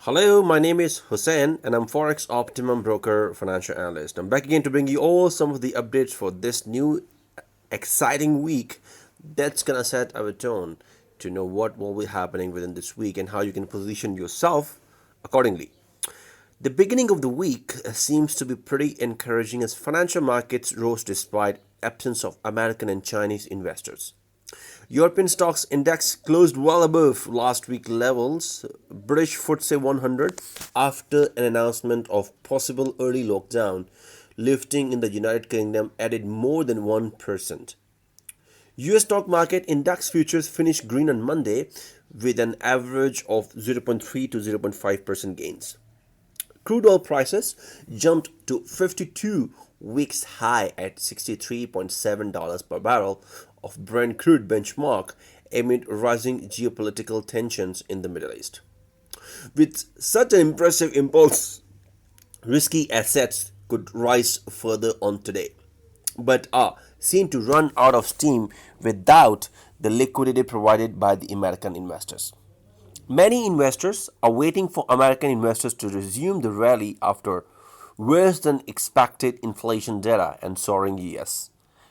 Hello, my name is Hussein and I'm Forex Optimum Broker Financial Analyst. I'm back again to bring you all some of the updates for this new exciting week that's gonna set our tone to know what will be happening within this week and how you can position yourself accordingly. The beginning of the week seems to be pretty encouraging as financial markets rose despite absence of American and Chinese investors. European stocks index closed well above last week levels. British FTSE 100 after an announcement of possible early lockdown lifting in the United Kingdom added more than 1%. US stock market index futures finished green on Monday with an average of 0.3 to 0.5% gains. Crude oil prices jumped to 52 weeks high at $63.7 per barrel of Brent crude benchmark amid rising geopolitical tensions in the Middle East. With such an impressive impulse, risky assets could rise further on today, but are seen to run out of steam without the liquidity provided by the American investors. Many investors are waiting for American investors to resume the rally after worse than expected inflation data and soaring US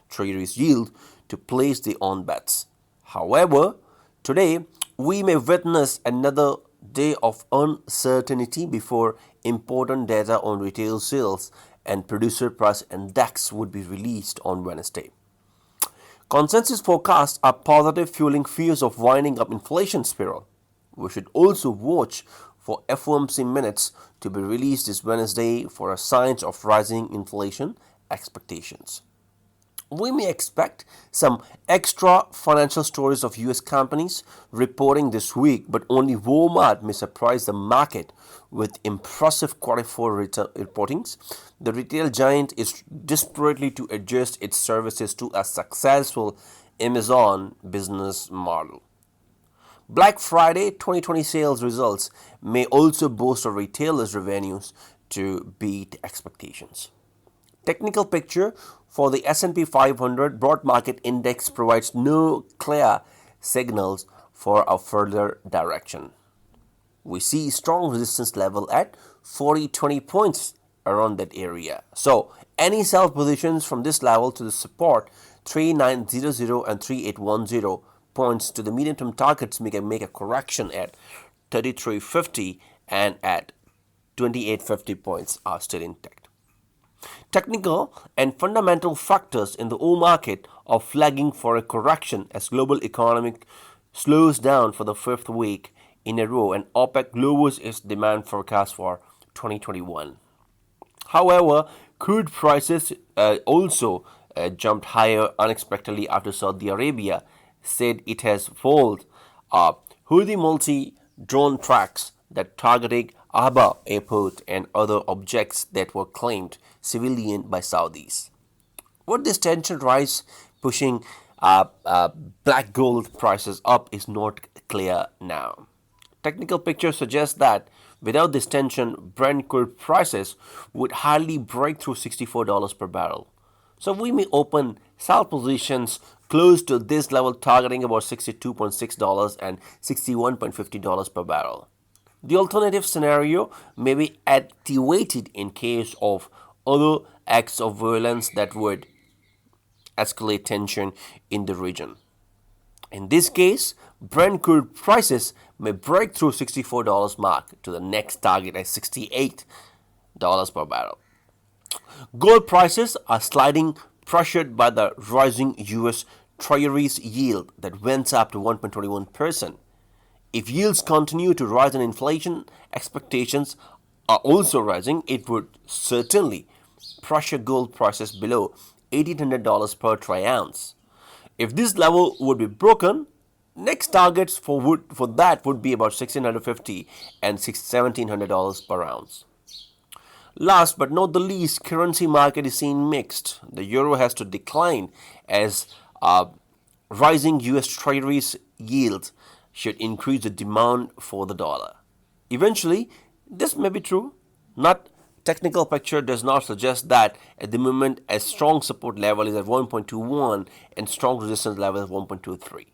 Treasuries yield to place the on bets. However, today we may witness another day of uncertainty before important data on retail sales and producer price index would be released on Wednesday. Consensus forecasts are positive, fueling fears of winding up inflation spiral. We should also watch for FOMC minutes to be released this Wednesday for a signs of rising inflation expectations. We may expect some extra financial stories of US companies reporting this week, but only Walmart may surprise the market with impressive quarter four reportings. The retail giant is desperately to adjust its services to a successful Amazon business model. Black Friday 2020 sales results may also boost a retailer's revenues to beat expectations. Technical picture for the S&P 500 broad market index provides no clear signals for a further direction. We see strong resistance level at 40-20 points around that area. So any sell positions from this level to the support 3900 and 3810 points to the medium term targets can make a correction at 3350 and at 2850 points are still intact. Technical and fundamental factors in the oil market are flagging for a correction as global economic slows down for the fifth week in a row and OPEC lowers its demand forecast for 2021. However, crude prices also jumped higher unexpectedly after Saudi Arabia said it has foiled Houthi multi-drone tracks that targeted Aba airport and other objects that were claimed civilian by Saudis. What this tension rise pushing black gold prices up is not clear now. Technical picture suggests that without this tension, Brent crude prices would hardly break through $64 per barrel. So we may open sell positions close to this level targeting about $62.6 and $61.50 per barrel. The alternative scenario may be activated in case of other acts of violence that would escalate tension in the region. In this case, Brent crude prices may break through $64 mark to the next target at $68 per barrel. Gold prices are sliding, pressured by the rising US Treasuries yield that went up to 1.21%. If yields continue to rise and inflation expectations are also rising, it would certainly pressure gold prices below $1,800 per troy ounce. If this level would be broken, next targets for that would be about $1,650 and $1,700 per ounce. Last but not the least, currency market is seen mixed. The euro has to decline as rising US Treasuries yield should increase the demand for the dollar. Eventually, this may be true. Not technical picture does not suggest that at the moment a strong support level is at 1.21 and strong resistance level is 1.23.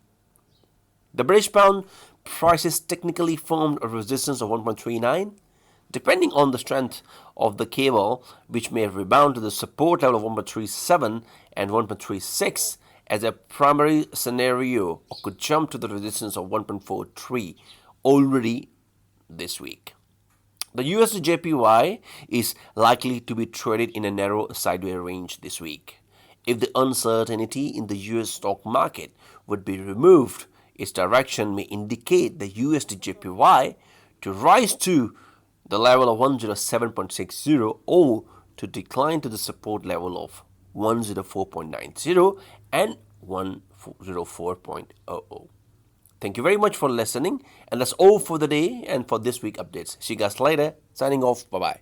The British pound Prices technically formed a resistance of 1.39, depending on the strength of the cable, which may rebound to the support level of 1.37 and 1.36 as a primary scenario, or could jump to the resistance of 1.43 already this week. The USD JPY is likely to be traded in a narrow sideways range this week. If the uncertainty in the US stock market would be removed, its direction may indicate the USD JPY to rise to the level of 107.60 or to decline to the support level of 104.90 and 104.00. Thank you very much for listening, and that's all for the day and for this week updates. See you guys later. Signing off. Bye bye.